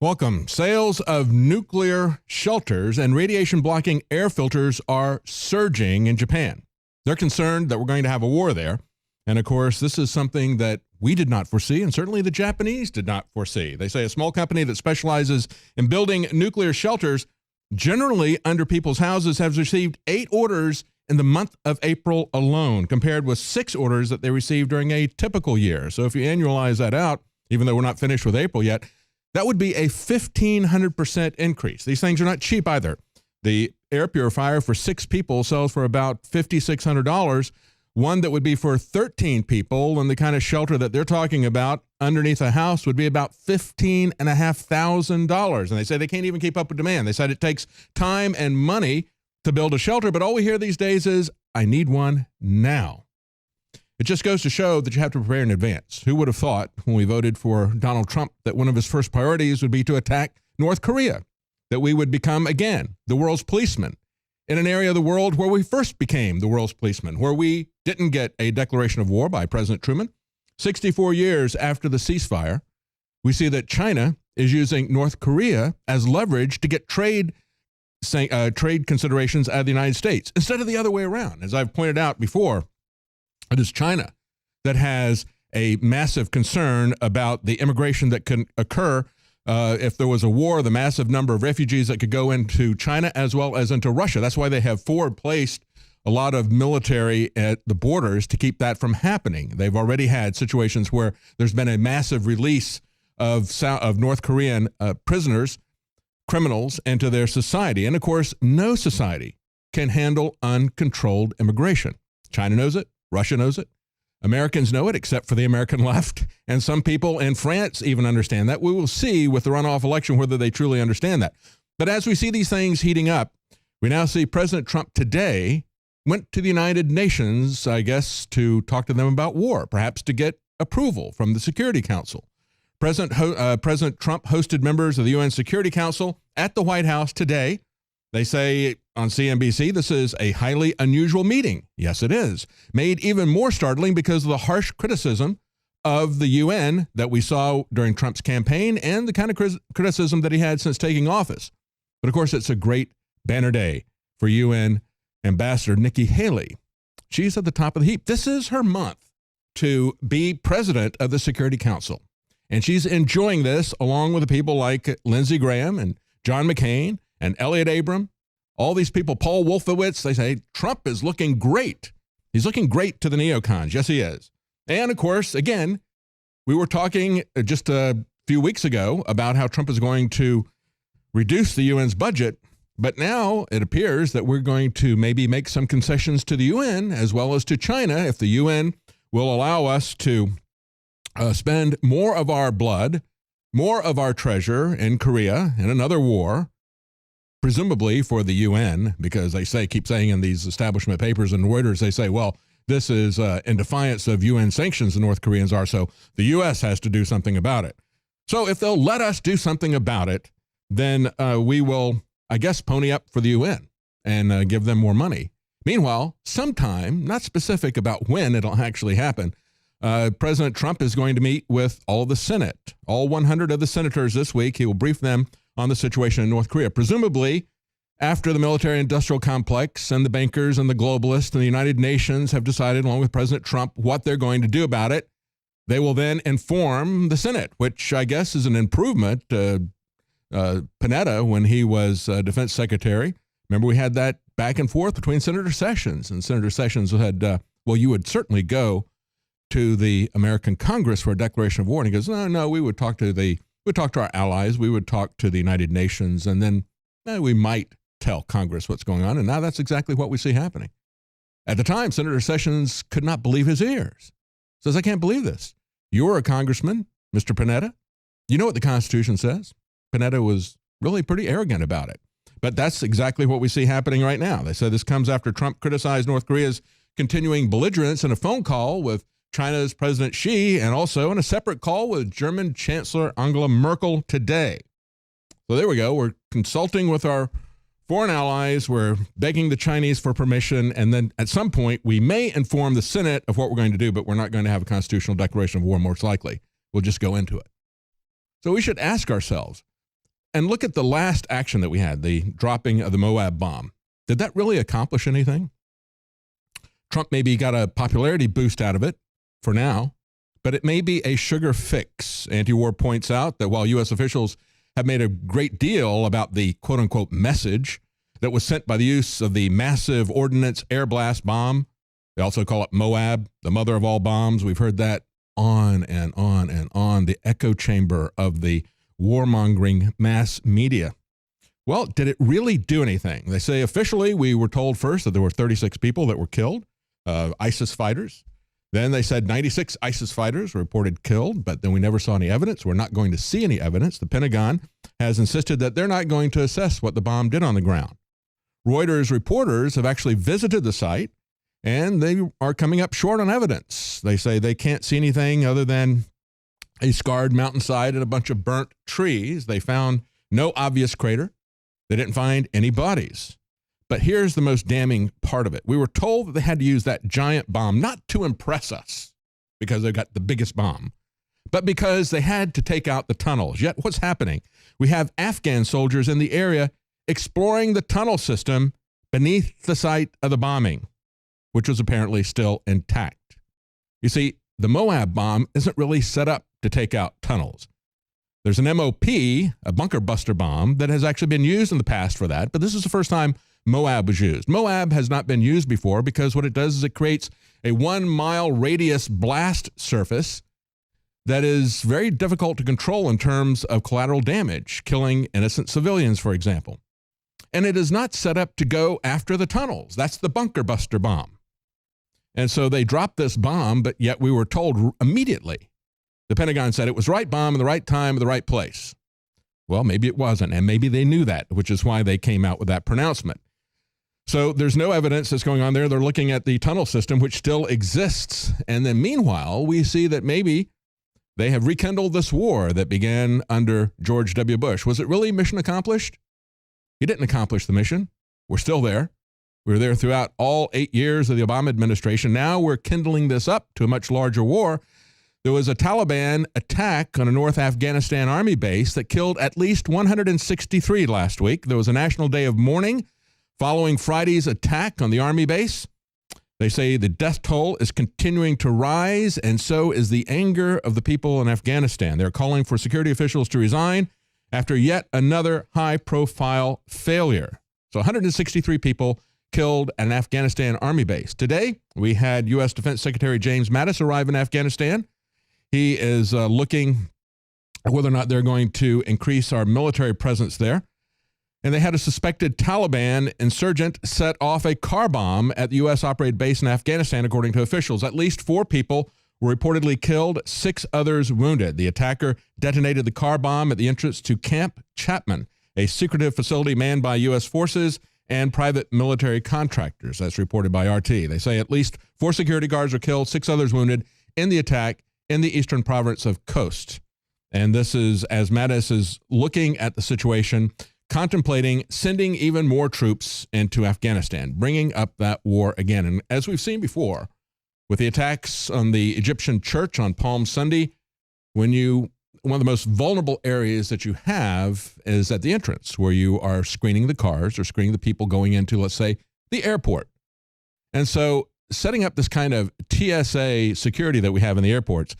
Welcome. Sales of nuclear shelters and radiation-blocking air filters are surging in Japan. They're concerned that we're going to have a war there. And of course, this is something that we did not foresee, and certainly the Japanese did not foresee. They say a small company that specializes in building nuclear shelters, generally under people's houses, has received 8 orders in the month of April alone, compared with 6 orders that they received during a typical year. So if you annualize that out, even though we're not finished with April yet, that would be a 1,500% increase. These things are not cheap either. The air purifier for 6 people sells for about $5,600. One that would be for 13 people, and the kind of shelter that they're talking about underneath a house would be about $15,500. And they say they can't even keep up with demand. They said it takes time and money to build a shelter, but all we hear these days is, I need one now. It just goes to show that you have to prepare in advance. Who would have thought when we voted for Donald Trump that one of his first priorities would be to attack North Korea, that we would become, again, the world's policeman in an area of the world where we first became the world's policeman, where we didn't get a declaration of war by President Truman. 64 years after the ceasefire, we see that China is using North Korea as leverage to get trade considerations out of the United States, instead of the other way around. As I've pointed out before, it is China that has a massive concern about the immigration that can occur if there was a war, the massive number of refugees that could go into China as well as into Russia. That's why they have forward-placed a lot of military at the borders to keep that from happening. They've already had situations where there's been a massive release of North Korean prisoners, criminals, into their society. And of course, no society can handle uncontrolled immigration. China knows it. Russia knows it. Americans know it, except for the American left. And some people in France even understand that. We will see with the runoff election whether they truly understand that. But as we see these things heating up, we now see President Trump today went to the United Nations, I guess, to talk to them about war, perhaps to get approval from the Security Council. President Trump hosted members of the UN Security Council at the White House today. They say on CNBC, this is a highly unusual meeting. Yes, it is. Made even more startling because of the harsh criticism of the UN that we saw during Trump's campaign and the kind of criticism that he had since taking office. But of course, it's a great banner day for UN Ambassador Nikki Haley. She's at the top of the heap. This is her month to be president of the Security Council. And she's enjoying this along with the people like Lindsey Graham and John McCain and Elliot Abram, all these people, Paul Wolfowitz. They say Trump is looking great. He's looking great to the neocons. Yes, he is. And of course, again, we were talking just a few weeks ago about how Trump is going to reduce the UN's budget. But now it appears that we're going to maybe make some concessions to the UN as well as to China if the UN will allow us to spend more of our blood, more of our treasure in Korea in another war, presumably for the UN, because they keep saying in these establishment papers and Reuters, they say, well, this is in defiance of UN sanctions the North Koreans are, so the U.S. has to do something about it. So if they'll let us do something about it, then we will, I guess, pony up for the UN and give them more money. Meanwhile, sometime, not specific about when it'll actually happen, President Trump is going to meet with all the Senate, all 100 of the senators this week. He will brief them on the situation in North Korea, presumably after the military-industrial complex and the bankers and the globalists and the United Nations have decided, along with President Trump, what they're going to do about it. They will then inform the Senate, which I guess is an improvement. Panetta, when he was defense secretary, remember we had that back and forth between Senator Sessions, and Senator Sessions had, well, you would certainly go to the American Congress for a declaration of war. And he goes, no, we would talk to our allies, we would talk to the United Nations, and then we might tell Congress what's going on. And now that's exactly what we see happening. At the time, Senator Sessions could not believe his ears. Says, I can't believe this. You're a congressman, Mr. Panetta. You know what the Constitution says. Panetta was really pretty arrogant about it. But that's exactly what we see happening right now. They said this comes after Trump criticized North Korea's continuing belligerence in a phone call with China's President Xi, and also in a separate call with German Chancellor Angela Merkel today. So there we go. We're consulting with our foreign allies. We're begging the Chinese for permission. And then at some point, we may inform the Senate of what we're going to do, but we're not going to have a constitutional declaration of war, most likely. We'll just go into it. So we should ask ourselves, And look at the last action that we had, the dropping of the Moab bomb. Did that really accomplish anything? Trump maybe got a popularity boost out of it for now, but it may be a sugar fix. Anti-War points out that while U.S. officials have made a great deal about the quote-unquote message that was sent by the use of the massive ordnance air blast bomb, they also call it Moab, the mother of all bombs. We've heard that on and on and on, the echo chamber of the warmongering mass media. Well, did it really do anything? They say officially we were told first that there were 36 people that were killed, ISIS fighters. Then they said 96 ISIS fighters were reported killed, but then we never saw any evidence. We're not going to see any evidence. The Pentagon has insisted that they're not going to assess what the bomb did on the ground. Reuters reporters have actually visited the site, and they are coming up short on evidence. They say they can't see anything other than a scarred mountainside and a bunch of burnt trees. They found no obvious crater. They didn't find any bodies. But here's the most damning part of it. We were told that they had to use that giant bomb, not to impress us, because they got the biggest bomb, but because they had to take out the tunnels. Yet what's happening? We have Afghan soldiers in the area exploring the tunnel system beneath the site of the bombing, which was apparently still intact. You see, the Moab bomb isn't really set up to take out tunnels. There's an MOP, a bunker buster bomb, that has actually been used in the past for that, but this is the first time Moab was used. Moab has not been used before because what it does is it creates a 1 mile radius blast surface that is very difficult to control in terms of collateral damage, killing innocent civilians, for example. And it is not set up to go after the tunnels. That's the bunker buster bomb. And so they dropped this bomb, but yet we were told immediately. The Pentagon said it was the right bomb in the right time in the right place. Well, maybe it wasn't, and maybe they knew that, which is why they came out with that pronouncement. So there's no evidence that's going on there. They're looking at the tunnel system, which still exists. And then meanwhile, we see that maybe they have rekindled this war that began under George W. Bush. Was it really mission accomplished? He didn't accomplish the mission. We're still there. We were there throughout all 8 years of the Obama administration. Now we're kindling this up to a much larger war. There was a Taliban attack on a North Afghanistan army base that killed at least 163 last week. There was a national day of mourning following Friday's attack on the army base. They say the death toll is continuing to rise, and so is the anger of the people in Afghanistan. They're calling for security officials to resign after yet another high-profile failure. So 163 people killed at an Afghanistan army base. Today, we had U.S. Defense Secretary James Mattis arrive in Afghanistan. He is looking at whether or not they're going to increase our military presence there. And they had a suspected Taliban insurgent set off a car bomb at the U.S.-operated base in Afghanistan, according to officials. At least 4 people were reportedly killed, 6 others wounded. The attacker detonated the car bomb at the entrance to Camp Chapman, a secretive facility manned by U.S. forces and private military contractors. That's reported by RT. They say at least 4 security guards were killed, 6 others wounded in the attack in the eastern province of Khost. And this is as Mattis is looking at the situation, contemplating sending even more troops into Afghanistan, bringing up that war again. And as we've seen before, with the attacks on the Egyptian church on Palm Sunday, one of the most vulnerable areas that you have is at the entrance, where you are screening the cars or screening the people going into, let's say, the airport. And so setting up this kind of TSA security that we have in the airports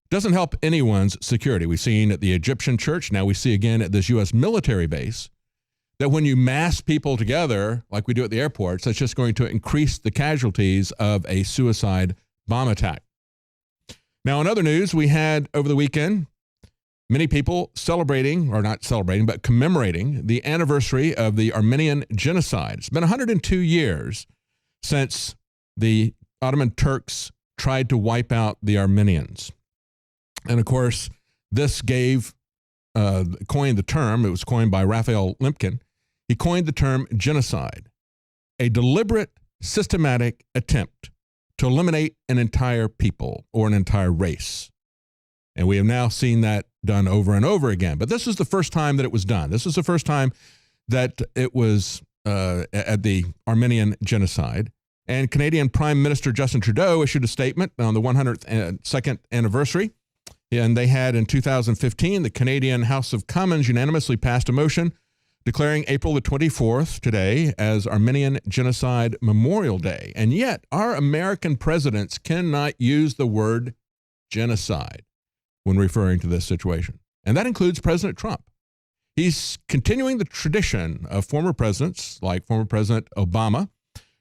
doesn't help anyone's security. We've seen at the Egyptian church, now we see again at this U.S. military base, that when you mass people together, like we do at the airports, that's just going to increase the casualties of a suicide bomb attack. Now, in other news, we had over the weekend many people celebrating, or not celebrating, but commemorating the anniversary of the Armenian genocide. It's been 102 years since the Ottoman Turks tried to wipe out the Armenians. And of course, this coined the term, it was coined by Raphael Lemkin. He coined the term genocide, a deliberate, systematic attempt to eliminate an entire people or an entire race. And we have now seen that done over and over again. But this is the first time that it was done. This is the first time that it was at the Armenian genocide. And Canadian Prime Minister Justin Trudeau issued a statement on the 102nd anniversary. And they had in 2015, the Canadian House of Commons unanimously passed a motion declaring April the 24th, today, as Armenian Genocide Memorial Day. And yet, our American presidents cannot use the word genocide when referring to this situation. And that includes President Trump. He's continuing the tradition of former presidents, like former President Obama,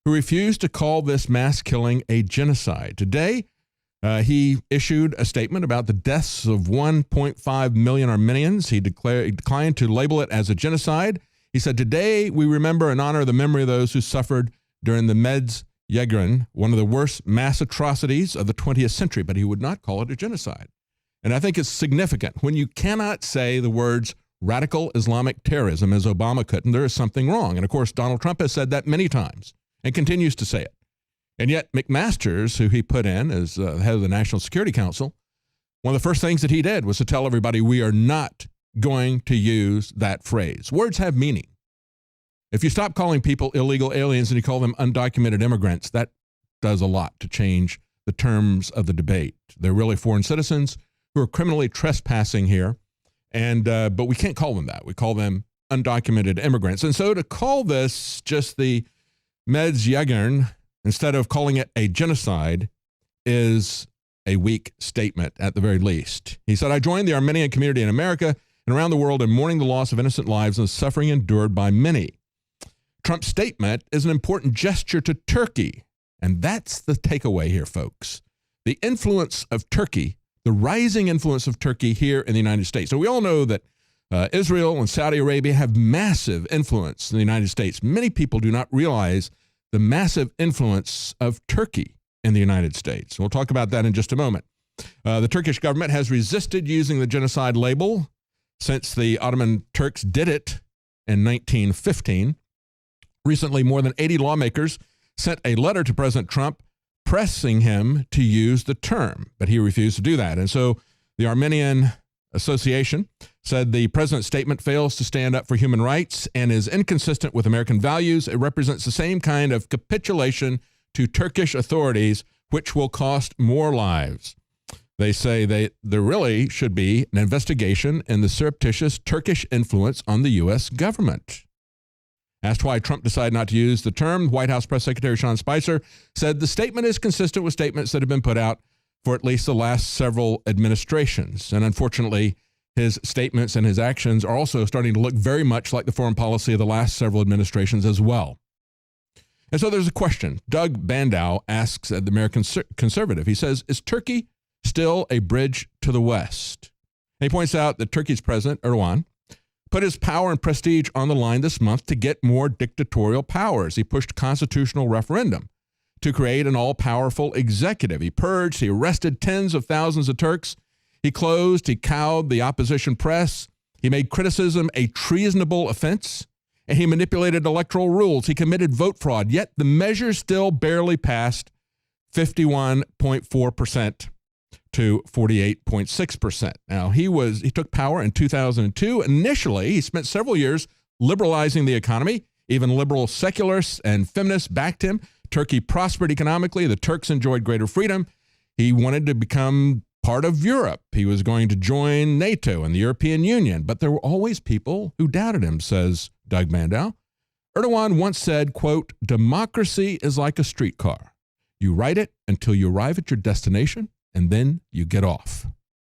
who refused to call this mass killing a genocide. Today, he issued a statement about the deaths of 1.5 million Armenians. He declined to label it as a genocide. He said, "Today we remember and honor the memory of those who suffered during the Meds-Yegrin, one of the worst mass atrocities of the 20th century," but he would not call it a genocide. And I think it's significant. When you cannot say the words radical Islamic terrorism, as Obama couldn't, there is something wrong. And of course, Donald Trump has said that many times and continues to say it. And yet McMaster's, who he put in as head of the National Security Council, one of the first things that he did was to tell everybody, we are not going to use that phrase. Words have meaning. If you stop calling people illegal aliens and you call them undocumented immigrants, that does a lot to change the terms of the debate. They're really foreign citizens who are criminally trespassing here, and but we can't call them that. We call them undocumented immigrants. And so to call this just the Meds-Yegrin, instead of calling it a genocide, is a weak statement at the very least. He said, "I joined the Armenian community in America and around the world in mourning the loss of innocent lives and the suffering endured by many." Trump's statement is an important gesture to Turkey. And that's the takeaway here, folks. The influence of Turkey, the rising influence of Turkey here in the United States. So we all know that Israel and Saudi Arabia have massive influence in the United States. Many people do not realize the massive influence of Turkey in the United States. We'll talk about that in just a moment. The Turkish government has resisted using the genocide label since the Ottoman Turks did it in 1915. Recently, more than 80 lawmakers sent a letter to President Trump pressing him to use the term, but he refused to do that. And so the Armenian Association said the president's statement fails to stand up for human rights and is inconsistent with American values. It represents the same kind of capitulation to Turkish authorities, which will cost more lives. They say there really should be an investigation in the surreptitious Turkish influence on the U.S. government. Asked why Trump decided not to use the term, White House Press Secretary Sean Spicer said the statement is consistent with statements that have been put out for at least the last several administrations. And unfortunately, his statements and his actions are also starting to look very much like the foreign policy of the last several administrations as well. And so there's a question. Doug Bandow asks at the American Conservative, he says, is Turkey still a bridge to the West? And he points out that Turkey's president, Erdogan, put his power and prestige on the line this month to get more dictatorial powers. He pushed constitutional referendum to create an all-powerful executive. He purged, he arrested tens of thousands of Turks. He closed, he cowed the opposition press. He made criticism a treasonable offense, and he manipulated electoral rules. He committed vote fraud, yet the measure still barely passed 51.4% to 48.6%. Now, he took power in 2002. Initially, he spent several years liberalizing the economy. Even liberal secularists and feminists backed him. Turkey prospered economically. The Turks enjoyed greater freedom. He wanted to become part of Europe. He was going to join NATO and the European Union. But there were always people who doubted him, says Doug Bandow. Erdogan once said, quote, democracy is like a streetcar. You ride it until you arrive at your destination, and then you get off.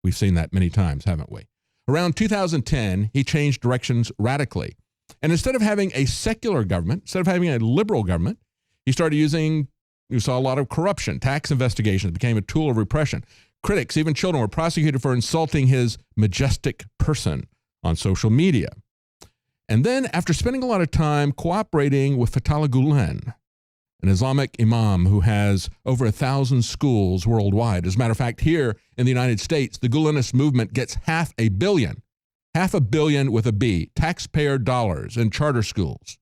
We've seen that many times, haven't we? Around 2010, he changed directions radically. And instead of having a secular government, instead of having a liberal government, he started using, you saw a lot of corruption. Tax investigations became a tool of repression. Critics, even children, were prosecuted for insulting his majestic person on social media. And then, after spending a lot of time cooperating with Fethullah Gulen, an Islamic imam who has over 1,000 schools worldwide. As a matter of fact, here in the United States, the Gulenist movement gets $500 million with a B, taxpayer dollars in charter schools.